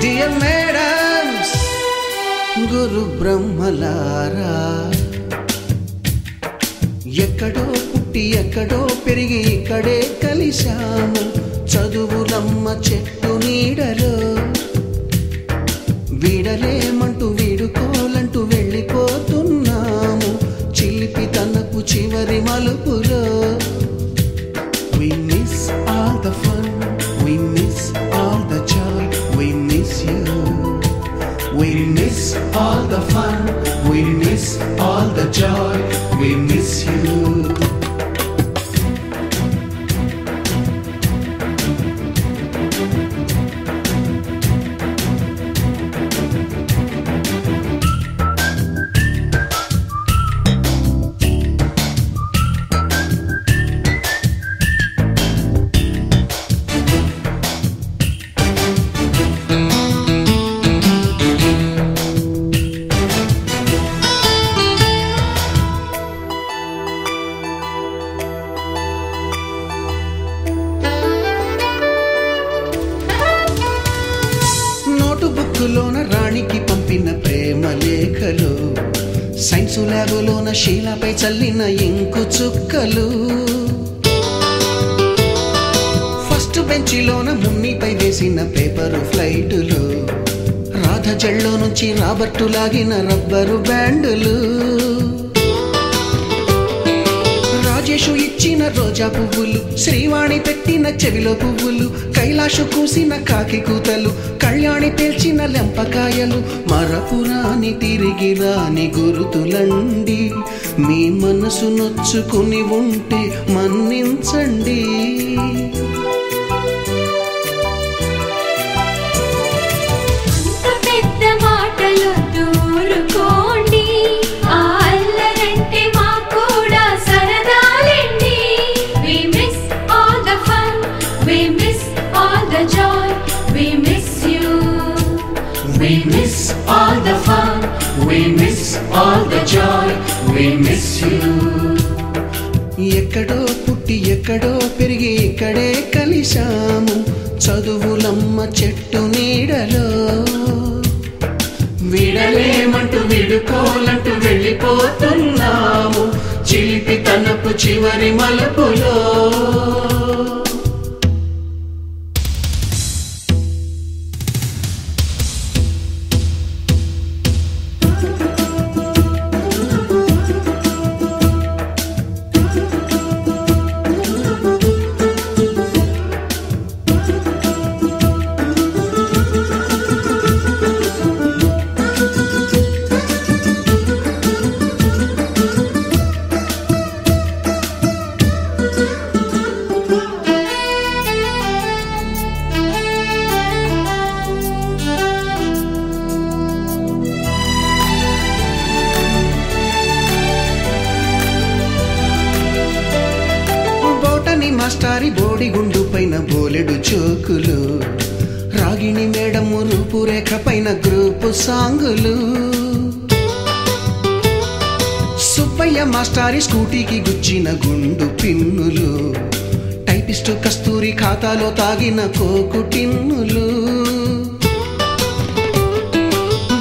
Dear madams, గురు బ్రహ్మలారా, ఎక్కడో పుట్టి ఎక్కడో పెరిగి ఇక్కడే కలిశాము చదువులమ్మ చెట్టు నీడలో. వీడలేమంటూ వీడుకోలంటూ వెళ్ళిపోతున్నాము చిలిపి తనపు చివరి మలుపులో. We miss all the fun, we miss all the joy, we miss you. We miss all the fun, we miss all the joy, we miss you. బుక్కులోన రాణికి పంపిన ప్రేమ లేఖలు, సైన్సు ల్యాబులోన శీలపై చల్లిన ఇంకు చుక్కలు, ఫస్ట్ బెంచిలోన మున్నిపై వేసిన పేపరు ఫ్లైటులు, రాధ జల్లో నుంచి రాబర్టు లాగిన rubber బ్యాండులు, Rajesh ఇచ్చిన రోజా పువ్వులు, శ్రీవాణి పెట్టిన చెవిలో పువ్వులు, కైలాషు కూసిన కాకి కూతలు, కళ్యాణి పేల్చిన లెంపకాయలు, మరపురాని తిరిగి రాని గురుతులండి. మీ మనసు నొచ్చుకుని ఉంటే మన్నించండి. We miss all the fun, we miss all the joy, we miss you. ఎక్కడో పుట్టి ఎక్కడో పెరిగి ఇక్కడే కలిశాము చదువులమ్మ చెట్టు నీడలో. వీడలేమంటూ వీడుకోలంటూ వెళ్ళిపోతున్నాము చిలిపి తనపు చివరి మలుపులో. మాస్టారి బోడిగుండు పైన బోలెడు చోకులు, రాగిణి మేడము రూపురేఖ పైన గ్రూపు సాంగులు, సుబ్బయ్య మాస్టారి స్కూటీకి గుచ్చిన గుండు పిన్నులు, టైపిస్టు కస్తూరి ఖాతాలో తాగిన కోకు టిన్నులు,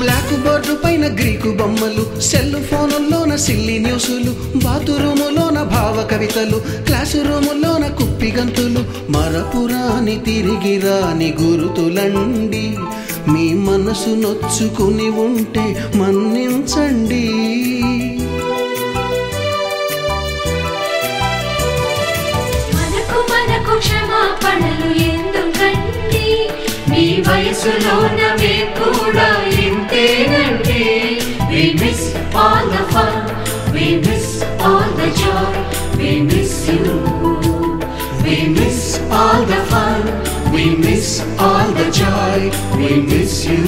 బ్లాక్ బోర్డు పైన గ్రీకు బొమ్మలు, సెల్ ఫోనుల్లోన సిల్లి న్యూసులు, బాతురూములోన భావ కవితలు, క్లాసు రూములోన కుప్పి గంతులు, మరపురాని తిరిగి రాని గురుతులండి. మీ మనసు నొచ్చుకుని ఉంటే మన్నించండి. మనకు క్షమాపణలు ఎందుకండి, మీ వయసులోన మేము కూడా ఇంతేనండి. We miss all the fun, we miss all the joy, we miss you. We miss all the fun, we miss all the joy, we miss you.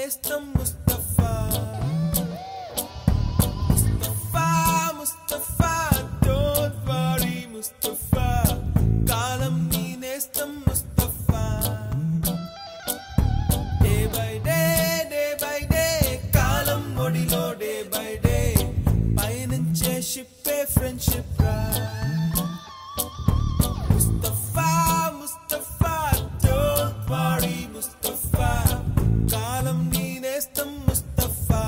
నేస్తం ముస్తఫా ముస్తఫా ముస్తఫా డోంట్ వరీ ముస్తఫా కాలం నీ నేస్తం ముస్తఫా డే బై డే కాలం ఒడిలో day by day పయనించే షిప్పే friendship రా Mustafa Mustafa don't worry Mustafa కాలం నీ నేస్తం Mustafa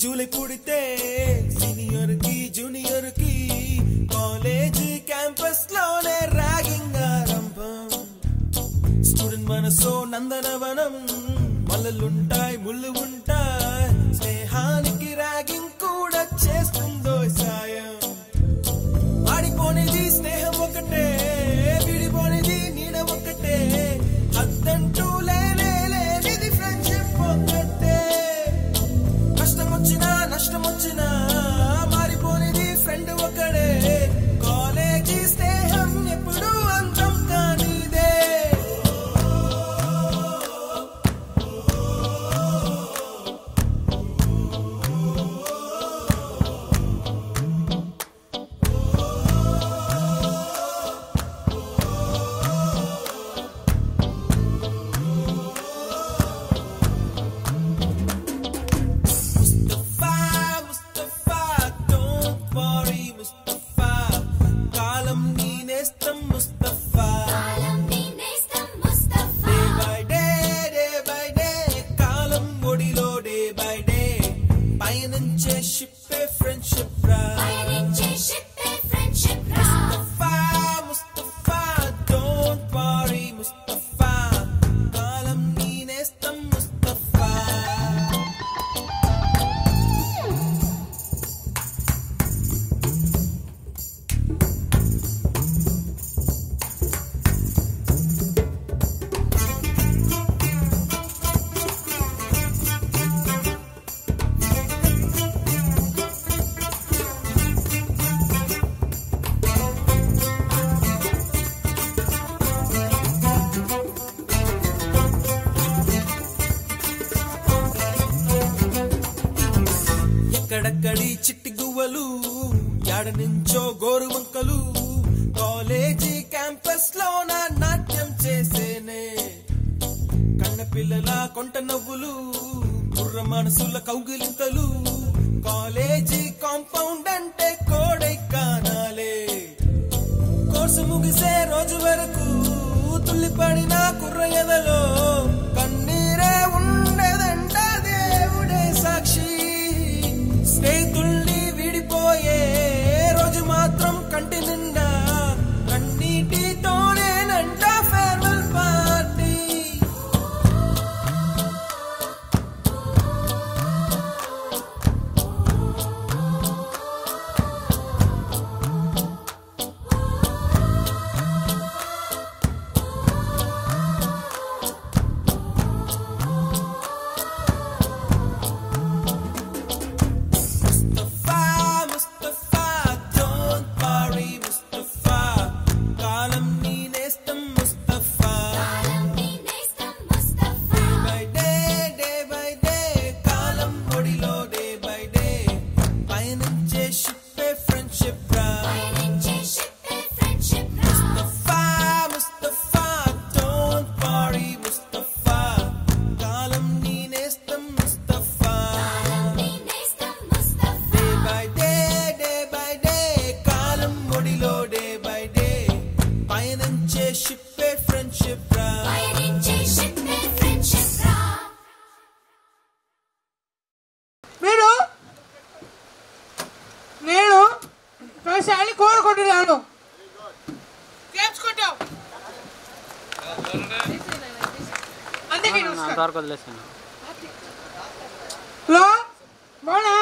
July పుడితే senior కి జూనియర్ కి కాలేజ్ క్యాంపస్ లోనే ర్యాగింగ్ ఆరంభం స్టూడెంట్ మనసో నందనవనం మల్లలుంటాయి ముళ్ళు ఉంటాయి స్నేహానికి ర్యాగింగ్ కూడా చేస్తుందో సాయం ఆడిపోనిది స్నేహం ఒకటే విడిపోనిది నీడ ఒకటే అద్దంటూ లేనిది ఫ్రెండ్షిప్ ఒకటే కష్టం వచ్చినా నష్టం వచ్చినా మారిపోనిది ఫ్రెండ్ ఒకడే కాలేజీ స్నేహం ఎప్పుడు అంతం కానిదే ముస్తఫా ముస్తఫా డోంట్ వరీ ముస్తఫా కాలం నీ నేస్తం ముస్తఫా డే బై డే కాలం ఒడిలో డే బై డే పయనించే షిప్పే ఫ్రెండ్షిప్ రా ముస్తఫా ముస్తఫా డోంట్ వరీ ముస్తఫా కాలం నీ నేస్తం ముస్తఫా ఎక్కడక్కడి చిట్టి గువ్వలు యాడ నుంచో గోరు వంకలు కాలేజీ క్యాంపస్ లోన నాట్యం చేసేనే కన్న పిల్లల కొంట నవ్వులు కుర్ర మనసుల కౌగిలింతలు కాలేజీ కాంపౌండ్ అంటే కోడై కానాలే కోర్సు ముగిసే రోజు వరకు తుల్లిపడిన కుర్ర ఎదలో కన్నీరే ఉండదంట దేవుడే సాక్షి స్నేహితుల్ని విడిపోయే రోజు మాత్రం కంటి నిండా కన్నీటితోనేనంట ఫేర్వెల్ పార్టీ friendship ra. పయనించే షిప్పే ఫ్రెండ్షిప్ రా. నేను ప్రశాలి కోరుకుంటున్నాను. నేర్చుకుంటాం. అందుకే అంతవరకు వదిలేసాను. హలో బానా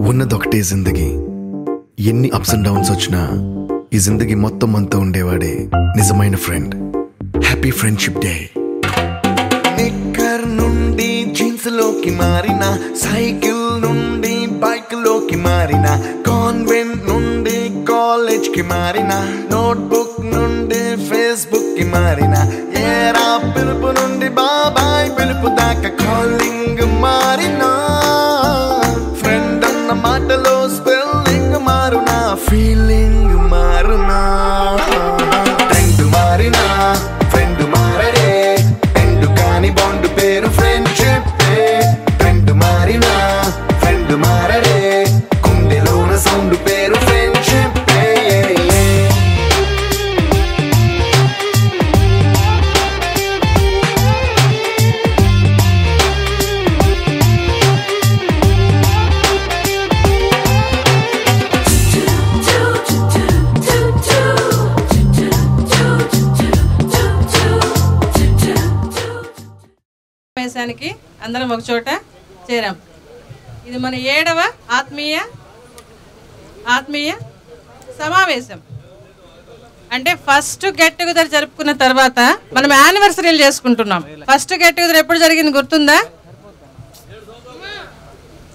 ఉన్నదొకటే జిందగీ. ఎన్ని అప్స్ అండ్ డౌన్స్ వచ్చినా ఈ జిందగీ మొత్తం అంతా ఉండేవాడే నిజమైన friend. Happy friendship day. Knicker నుండి జీన్స్ లోకి మారిన, సైకిల్ నుండి బైక్ లోకి మారిన, కాన్వెంట్ నుండి కాలేజ్ కి మారిన, నోట్బుక్ నుండి ఫేస్బుక్ కి మారిన, ఏరా పిలుపు నుండి బాబాయ్ పిలుపు దాకా కాలింగ్ మారిన, ఫ్రెండ్ అన్న మాటలో స్పెల్లింగ్ మారునా, ఫీలింగ్ మారునా, ట్రెండ్ మారినా ఫ్రెండ్ మారడే, ఎండు కాని బాండ్ పేరు ఫ్రెండ్షిప్. ట్రెండ్ మారినా ఫ్రెండ్ మారడే, గుండెలోన సౌండ్ పేరు ఫ్రెండ్షిప్. సమావేశానికి అందరం ఒక చోట చేరాం. ఇది మన 7వ ఆత్మీయ సమావేశం. అంటే ఫస్ట్ గెట్ టుగెదర్ జరుపుకున్న తర్వాత మనం యానివర్సరీలు చేసుకుంటున్నాం. ఫస్ట్ గెట్ టుగెదర్ ఎప్పుడు జరిగింది గుర్తుందా?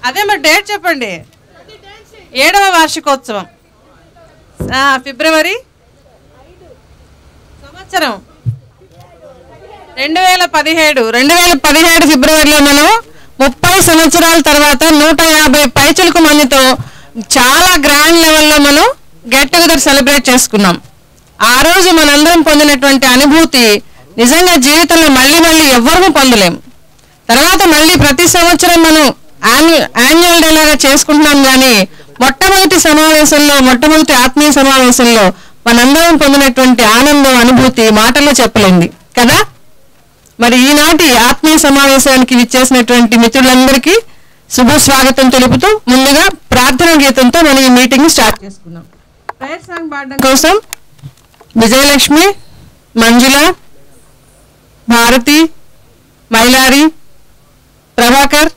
అదే మరి డేట్ చెప్పండి. 7వ వార్షికోత్సవం ఫిబ్రవరి సంవత్సరం 2017 ఫిబ్రవరిలో మనం 30 సంవత్సరాల తర్వాత 150 పైచులకు మందితో చాలా గ్రాండ్ లెవెల్లో మనం గెట్ టుగెదర్ సెలబ్రేట్ చేసుకున్నాం. ఆ రోజు మనందరం పొందినటువంటి అనుభూతి నిజంగా జీవితంలో మళ్ళీ ఎవ్వరూ పొందలేం. తర్వాత మళ్ళీ ప్రతి సంవత్సరం మనం యాన్యువల్ డే లాగా చేసుకుంటున్నాం. కానీ మొట్టమొదటి ఆత్మీయ సమావేశంలో మనందరం పొందినటువంటి ఆనందం అనుభూతి మాటల్లో చెప్పలేంది కదా. మరి ఈనాటి ఆత్మీయ సమావేశానికి విచ్చేసినటువంటి మిత్రులందరికీ శుభ స్వాగతం తెలుపుతూ ముందుగా ప్రార్థన గీతంతో మనం ఈ మీటింగ్ స్టార్ట్ చేసుకున్నాం. ప్రేయర్ సాంగ్ పాడడం కోసం విజయలక్ష్మి, మంజుల, భారతి, మైలారి, ప్రభాకర్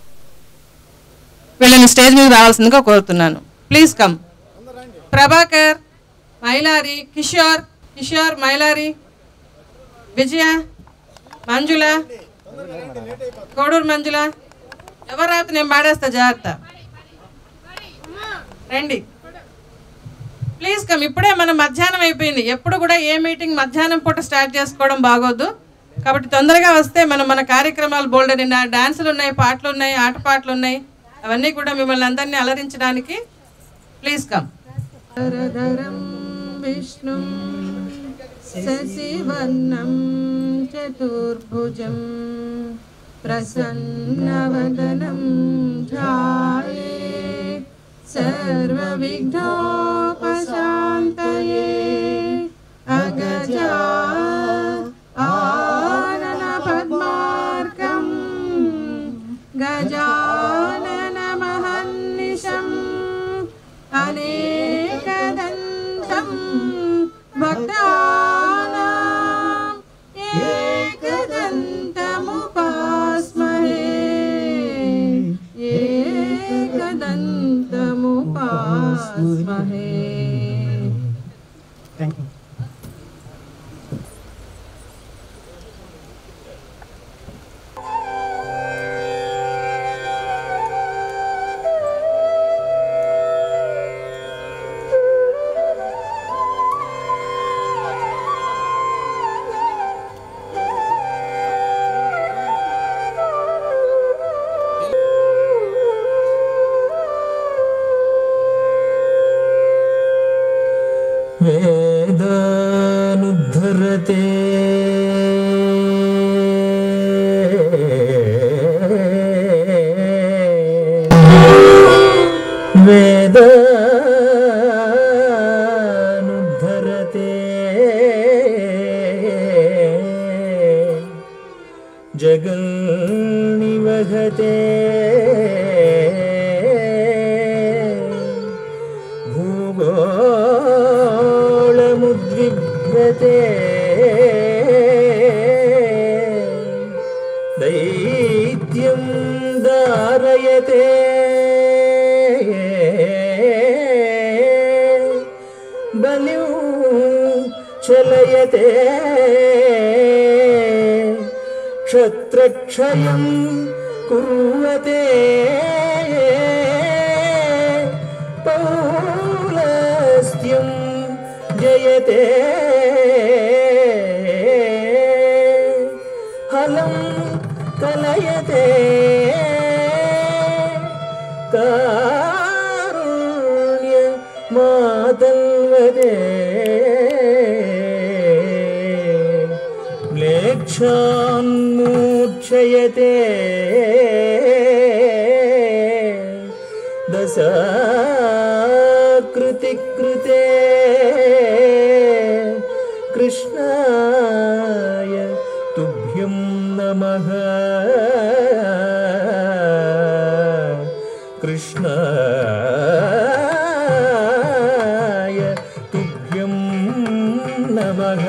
వీళ్ళని స్టేజ్ మీద రావాల్సిందిగా కోరుతున్నాను. Please come. ప్రభాకర్, మైలారి, కిషోర్, మైలారి, విజయ, మంజుల, కోడూరు మంజుల. ఎవరు రాత నేను పాడేస్తా, జాగ్రత్త రండి. Please come. ఇప్పుడే మనం మధ్యాహ్నం అయిపోయింది. ఎప్పుడు కూడా ఏ మీటింగ్ మధ్యాహ్నం పూట స్టార్ట్ చేసుకోవడం బాగోదు. కాబట్టి తొందరగా వస్తే మన కార్యక్రమాలు బోల్డర్ డాన్సులు ఉన్నాయి, పాటలు ఉన్నాయి, ఆటపాటలు ఉన్నాయి. అవన్నీ కూడా మిమ్మల్ని అందరినీ అలరించడానికి ప్లీజ్ కమ్. విష్ణు శశివర్ణం చతుర్భుజం ప్రసన్నవదనం ధ్యాయే సర్వవిఘ్నోపశాంతయే అగజా ఆనన పద్మార్కం గజానన మహర్నిశం అనేకదంతం భక్తానాం ఏకదంతముపాస్మహే థ్యాంక్ యూ. వేదానుద్ధరతే వేదానుద్ధరతే జగన్నివహతే భూగోళముద్విభ్రతే దైత్యం దారయతే బలిం చలయతే క్షత్రక్షయం కుర్వతే పౌలస్త్యం జయతే హలం కలయతే కారుణ్య మాతల్వదే మ్లేచ్ఛాన్మూర్ఛయతే దశాకృతి కృతే కృష్ణాయ తుభ్యం నమః కృష్ణాయ తుభ్యం నమః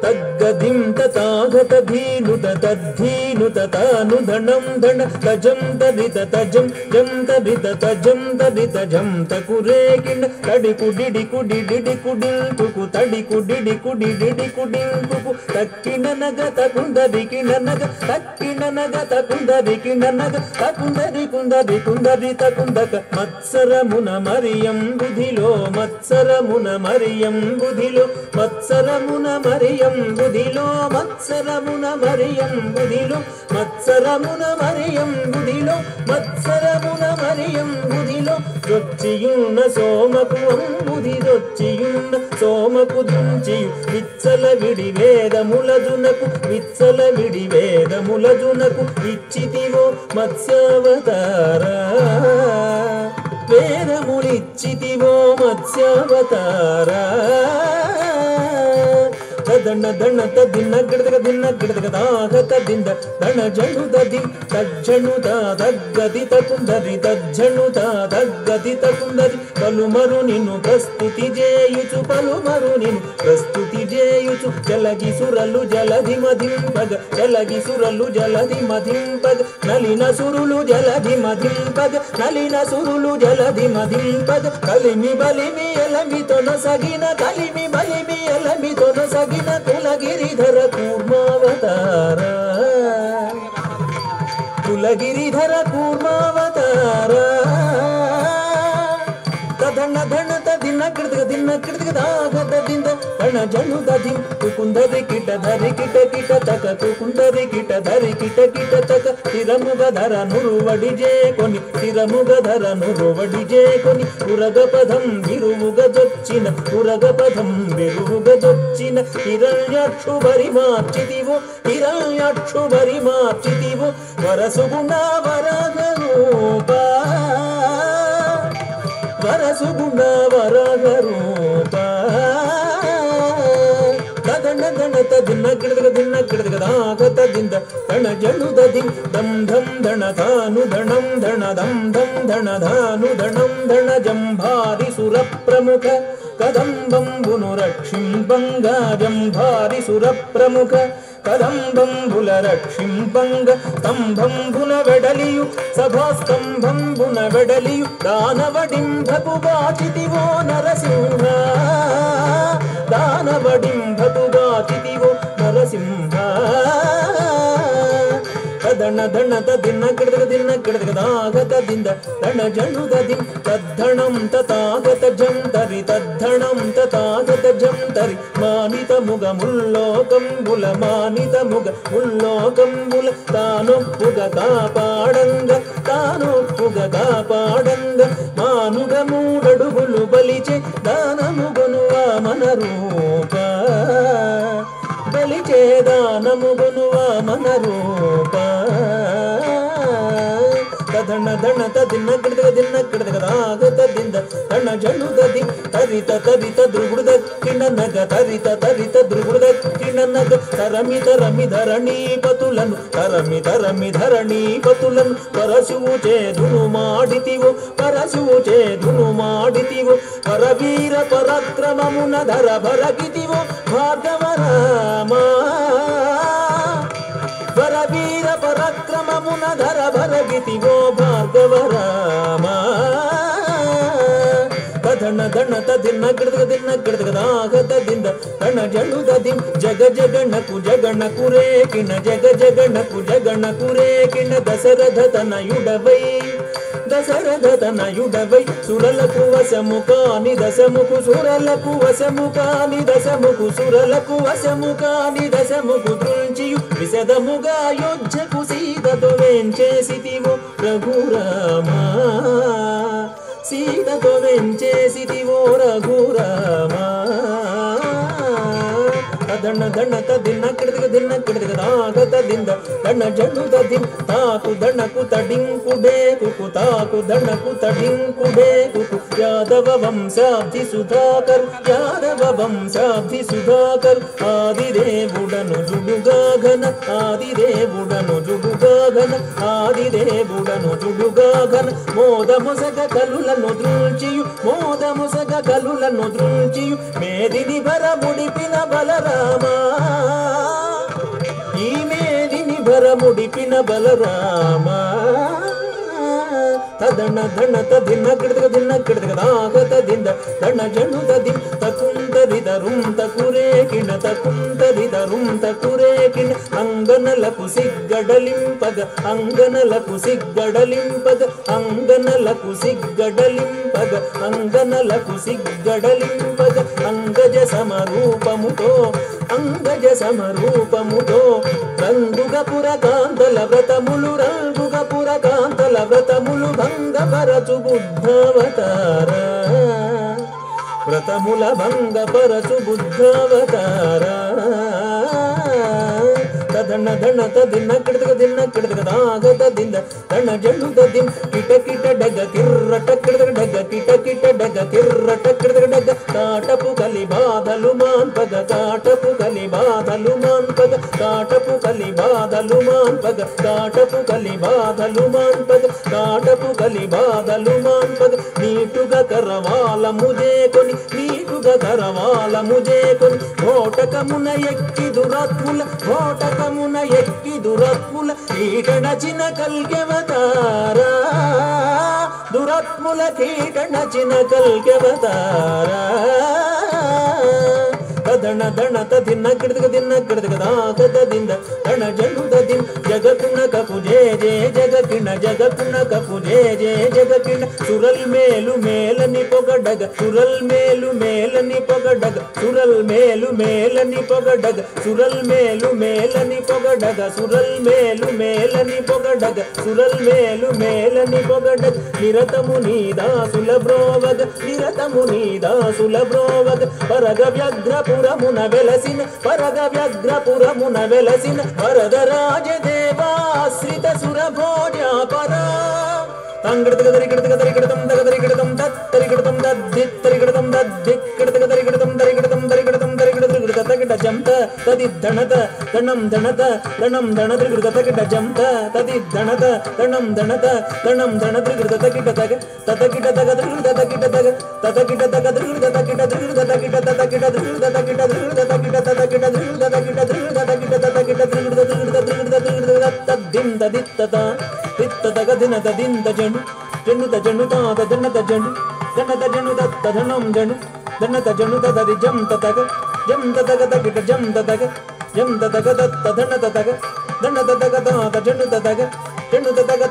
తగ్గదిం తథాగత ధీనుత తద్ధీనుత తానుధనం ధన తజం తదిత తజం జం తదిత తజం తదిత జం తకురేకిండ తడి కుడిడి కుడిడి కుడింకుకు తడి కుడిడి కుడిడి కుడింకుకు తక్కిన నగ తకుందరికి నగ తక్కిన నగ తకుందరికి నగ తకుందరి కుందరి కుందరి తకుందక మత్సరమున మరియం బుధిలో మత్సరమున మరియం బుధిలో మత్సరమున మరియం బుధిలో మత్సరమున మరియం బుధిలో మత్సరమున మరియం బుధిలో మత్సరమున మరియం బుధిలో రొచ్చియున్న సోమకు అంబుధి రొచ్చియున్న సోమకు దుంచియు విచ్చల విడి వేదములజునకు విచ్చల విడి వేదములజునకు ఇచ్చితివో మత్స్యావతారా వేదములిచ్చితివో మత్స్యావతారా దణ దణ తదిన గిడదగ దిన గిడదగ దాగ తదింద దణ జను దది తజ్జను దగ్గది తకుందరి తజ్జను దగ్గది తకుందరి పలుమరు నిన్ను ప్రస్తుతి చేయుచు పలుమరు నిన్ను ప్రస్తుతి చేయుచు జలగి సురలు జలధి మధింపగ జలగి సురలు జలధి మధింపగ నలిన సురులు జలధి మధింపగ నలిన సురులు జలధి మధింపగ కలిమి బలిమి ఎలమితోన సగిన కలిమి బలిమి ఎలమితోన సగిన కులగిరిధర కూర్మావతారా కులగిరిధర కూర్మావతారా తదణ ధణ తదిన కిడదగ దిన కిడదగ దాగ తదింద దణ జను దది కుకుందరి కిట ధరి కిట కిట తక కుకుందరి కిట ధరి కిట కిట తక తిరముగ ధర నురువడి జేకొని తిరముగ ధర నురువడి జేకొని ఉరగ పదం విరువుగ జొచ్చిన ఉరగ పదం విరువుగ జొచ్చిన హిరణ్యాక్షు బరి మార్చితివో హిరణ్యాక్షు బరి మార్చితివో వరసుగుణ వరగ రూపా వరసుగుణ వరగ రూపా తదణ దణ తదిన గిడదగ దిన గిడదగ దాగ తదింద దణ జను దది దం ధం దణ ధాను ధణం ధణ దం ధం దణ ధాను ధణం ధణ జంభారి సుర ప్రముఖ కదంబంబును రక్షింపంగా జంభారి సుర ప్రముఖ కదంబంబుల రక్షింపంగ స్తంభంబున వెడలియు సభాస్తంభంబున వెడలియు దానవడింభకు బాచితివో నరసింహ దానవడింభకు బాచితివో నరసింహ తదణ దణ తదిన గిడదగ దిన గిడదగ దాగ తదింద దణ జను దది తద్ధణం తతాగత జం తరి తద్ధణం తతాగత జం తరి మానిత ముగ ముల్లోకంబుల మానిత ముగ ముల్లోకంబుల తానొప్పుగ కాపాడంగ తానొప్పుగ కాపాడంగ మానుగ మూడడుగులు బలిచే దానముగను వామన రూప బలిచే దానముగను వామన రూప తదణ దణ తదిన గిడదగ దిన గిడదగ దాగ తదింద దణ జను దది తరిత తరిత ద్రుగుడు దక్కిన నగ తరిత తరిత ద్రుగుడు దక్కిన నగ తరమి తరమి ధరణీపతులను తరమి తరమి ధరణీపతులను పరశువు చేదును మాడితివో పరశువు చేదును మాడితివో పరవీర పరాక్రమమున ధర భరగితివో భార్గవ రామా పరవీర పరాక్రమమున ధర భరగితివో భార్గవ రామా ధన ధన తదిన్న గిడదగ దిన్న గిడదగదాగದಿಂದ ತಣ ಜಳುದದಿ ಜಗ ಜಗಣಕು ಜಗಣಕು ರೇಕಿಣ ಜಗ ಜಗಣಕು ಜಗಣಕು ರೇಕಿಣ ದಶರಥ ತನಯುಡವೈ దశరథ తనయుడవై సురలకు వశముకాని దశముకు సురలకు వశముకాని దశముకు సురలకు వశముకాని దశముకు దృంచియు విశదముగా యోధ్యకు సీతతో వేంచేసితివో రఘురామా సీతతో వెంచేసితివో రఘురామా ధన ధన తదిన్న కిడదిగ దాగతದಿಂದ ధన జను దదిం తాకు ధనకు తడింకుడే కుకు తాకు ధనకు తడింకుడే కుకు యాదవ వంశాబ్ది సుధాకర్ యాదవ వంశాబ్ది సుధాకర్ ఆదిదేవుడను జుడుగాఘన ఆదిదేవుడను జుడుగాఘన ఆదిదేవుడను జుడుగాఘన మోదముసగ కలులను దృంచియు మోదముసగ కలులను దృంచియు మేదిని భర ముడిపిన బలరామా ఈ మేదిని భర ముడిపిన బలరామా తదణ ధన తదిన్న గిడదగ దాగతದಿಂದ ధన జను దది తకుందరిదరుం తకురేకిణ తకుందరిదరుం తకురేకిణ అంగనలకు సిగ్గడలింపగ అంగనలకు సిగ్గడలింపగ అంగనలకు సిగ్గడలింపగ అంగనలకు సిగ్గడలింపగ అంగజ సమరూపముతో అంగజ సమరూపముతో రంగుగపుర కాంతల వ్రతములు రంగుగపుర కాంతల వ్రతములు భంగపరచు బుద్ధావతార వ్రతముల భంగపరచు బుద్ధావతార ధన ధన తదిన్న గిడదగ దాగతದಿಂದ ధన జను ದದಿ ಕಿಟ ಕಿಟ ಡಗ ಕಿರ್ರಟ ಕಿಡದಗ ಡಗ ಕಿಟ ಕಿಟ ಡಗ ಕಿರ್ರಟ ಕಿಡದಗ ಡಗ ಕಾಟಪು ಕಲಿ ಬಾದಲು ಮಾನ್ ಪಗ ಕಾಟಪು ಕಲಿ ಬಾದಲು ಮಾನ್ ಪಗ ಕಾಟಪು ಕಲಿ ಬಾದಲು ಮಾನ್ ಪಗ ಕಾಟಪು ಕಲಿ ಬಾದಲು ಮಾನ್ ಪಗ ಕಾಟಪು ಕಲಿ ಬಾದಲು ಮಾನ್ ಪಗ నీటుగా కరవాల ముజే కొని నీటుగా కరవాల ముజే కొని ఘోటకమున ఎక్కి దురాత్ముల ఘోటకమున ఎక్కి దురాత్ముల కీటనచిన కల్కెవతారా దురాత్ముల కీటనచిన కల్కెవతారా ధన ధన తదిన్న గిడదగ దాగతದಿಂದ ధన జను దది జగకుణ కపు జే జే జగకిణ జగకుణ కపు జే జే జగకిణ సురల్ మేలు మేలని పొగడగ సురల్ మేలు మేలని పొగడగ సురల్ మేలు మేలని పొగడగ సురల్ మేలు మేలని పొగడగ సురల్ మేలు మేలని పొగడగ సురల్ మేలు మేలని పొగడగ నిరతము నీదాసుల బ్రోవగ నిరతము నీదాసుల బ్రోవగ పరగ వ్యాఘ్రపురమున వెలసిన పరగ వ్యాఘ్రపురమున వెలసిన వరదరాజదేవాశ్రిత సురభోజాపరా తంగడతగదరిగడతగదరిగడతం దగదరిగడతం తత్తరిగడతం దద్దిత్తరిగడతం దద్దిక్కడతగదరిగడతం దరిగడతం దరిగడతం దరిగడతగిడ జంత తది ధనత ధనం ధనత ధనం ధనదృగతగిడ జంత తది ధనత ధనం ధనత ధనం ధనదృగతగిడ తగ తతగిడ తగదృగతగిడ తగ తతగిడ తగదృగతగిడ దృగతగిడ తతగిడ దృగతగిడ దృగతగిడ తతగిడ దృగతగిడ దృగతగిడ తతగిడ దృగతగిడ తద్దిం తదిత్తత తిత్తతగ దిన తదింత జను జనుత జనుత తదనత జను ధనత జను దత్త ధనం జను ధనత జను తదరి జం తతగ జం తతగ తగిట జం తతగ జం తతగ దత్త ధనత తగ ధనత తగ తాత జను తతగ జను తతగ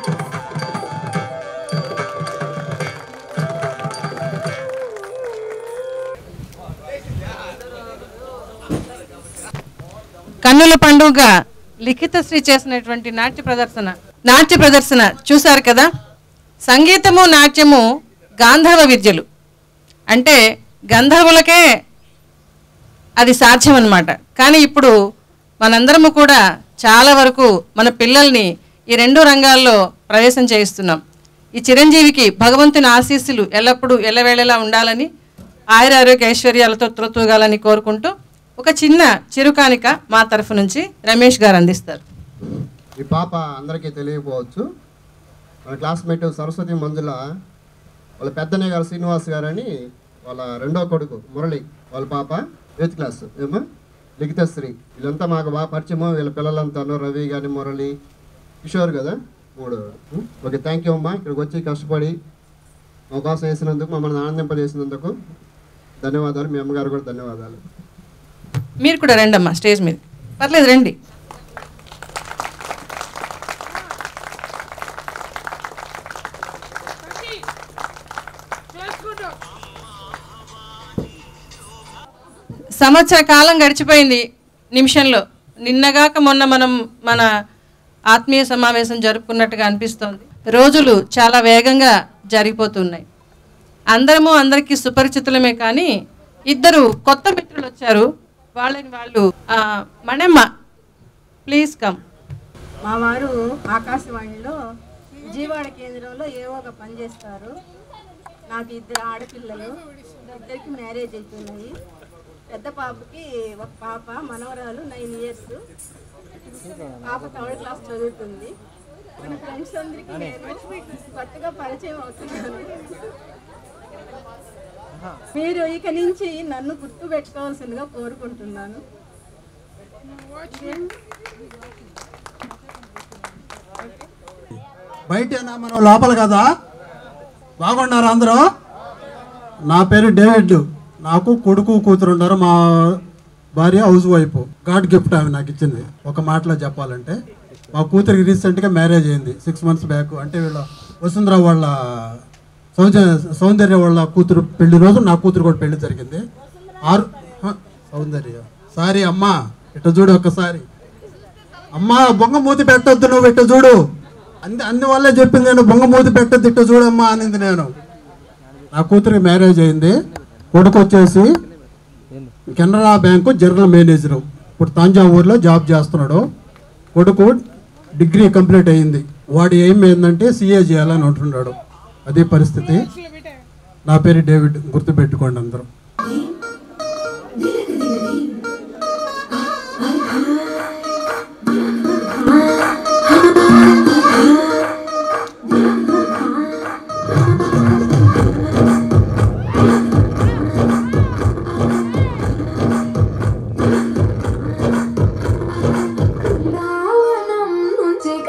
కన్నుల పండుగ లిఖిత శ్రీ చేసినటువంటి నాట్య ప్రదర్శన చూశారు కదా. సంగీతము నాట్యము గాంధర్వ విద్యలు, అంటే గంధర్వులకే అది సాధ్యం అన్నమాట. కానీ ఇప్పుడు మనందరము కూడా చాలా వరకు మన పిల్లల్ని ఈ రెండు రంగాల్లో ప్రవేశం చేయిస్తున్నాం. ఈ చిరంజీవికి భగవంతుని ఆశీస్సులు ఎల్లప్పుడూ ఎల్లవేళలా ఉండాలని ఆయుర ఆరోగ్య ఐశ్వర్యాలతో తులతూగాలని కోరుకుంటూ ఒక చిన్న చిరుకానిక మా తరఫు నుంచి రమేష్ గారు అందిస్తారు. ఈ పాప అందరికీ తెలియకపోవచ్చు, మన క్లాస్మేట్ సరస్వతి మంజుల వాళ్ళ పెద్దనే గారు శ్రీనివాస్ గారు అని వాళ్ళ రెండో కొడుకు మురళి వాళ్ళ పాప 8th క్లాస్ ఏమో లిఖితశ్రీ. వీళ్ళంతా మాకు బాగా పరిచయము. వీళ్ళ పిల్లలంతాను రవి కానీ మురళి కిషోర్ కదా 3. ఓకే, థ్యాంక్ యూ అమ్మా. ఇక్కడికి వచ్చి కష్టపడి అవకాశం వేసినందుకు, మమ్మల్ని ఆనందింపజేసినందుకు ధన్యవాదాలు. మీ అమ్మగారు కూడా ధన్యవాదాలు. మీరు కూడా రండి అమ్మా స్టేజ్ మీద. పర్లేదు రండి. సంవత్సర కాలం గడిచిపోయింది నిమిషంలో. నిన్నగాక మొన్న మనం మన ఆత్మీయ సమావేశం జరుపుకున్నట్టుగా అనిపిస్తోంది. రోజులు చాలా వేగంగా జరిగిపోతున్నాయి. అందరికీ సుపరిచితులమే, కానీ ఇద్దరు కొత్త మిత్రులు వచ్చారు. వాళ్ళు మణమ్మ, ప్లీజ్ కమ్. మా వారు ఆకాశవాణిలో విజయవాడ కేంద్రంలో ఏవో ఒక పని చేస్తారు. నాకు 2 ఆడపిల్లలు, ఇద్దరికి మ్యారేజ్ అవుతున్నాయి. పెద్ద పాపకి ఒక పాప మనవరాలు 9 years. పాప 3rd class చదువుతుంది. మన ఫ్రెండ్స్ అందరికీ నేను కొత్తగా పరిచయం అవుతున్నాను. మీరు ఇక నుంచి నన్ను గుర్తు పెట్టుకోవాల్సిందిగా కోరుకుంటున్నాను. బయటేనా మనం లోపల కదా? బాగున్నారు అందరూ? నా పేరు డేవిడ్. నాకు కొడుకు కూతురు ఉన్నారు. మా భార్య హౌస్ వైఫ్. గాడ్ గిఫ్ట్ ఆమె నాకు ఇచ్చింది. ఒక మాటలో చెప్పాలంటే మా కూతురికి రీసెంట్గా మ్యారేజ్ అయింది 6 months బ్యాక్. అంటే వీళ్ళ వసుంధర వాళ్ళ సౌందర్య వాళ్ళ కూతురు పెళ్లి రోజు నా కూతురు కూడా పెళ్లి జరిగింది. సౌందర్య సారీ అమ్మా, ఇట్ట చూడు ఒక్కసారి. అమ్మా బొంగ మూతి పెట్టొద్దు, నువ్వు ఇట్ట చూడు. అందువల్లే చెప్పింది నేను, బొంగ మూతి పెట్టొద్దు ఇట్ట చూడమ్మా అనింది నేను. నా కూతురికి మ్యారేజ్ అయింది. కొడుకు వచ్చేసి కెనరా బ్యాంకు జనరల్ మేనేజరు. ఇప్పుడు తంజావూరులో జాబ్ చేస్తున్నాడు. కొడుకు డిగ్రీ కంప్లీట్ అయ్యింది. వాడి ఎయిమ్ ఏంటంటే CA చేయాలని అంటున్నాడు. అదే పరిస్థితి. నా పేరు డేవిడ్, గుర్తుపెట్టుకోండి అందరూ.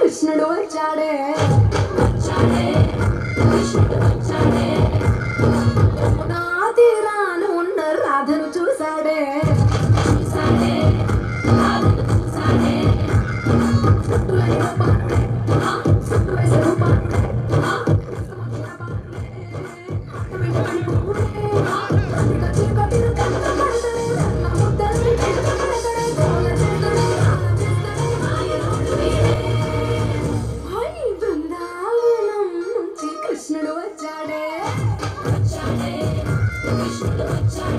కృష్ణుడు వచ్చాడే నా తీరాను ఉన్న రాధను చూసాడే కృష్ణుడు వచ్చాడే కృష్ణుడు వచ్చాడే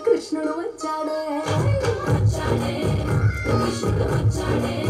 కృష్ణుడు వచ్చాడే చూసాడే చూసాడే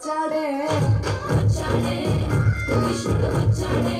వచ్చాడే వచ్చాడే కృష్ణుడు వచ్చాడే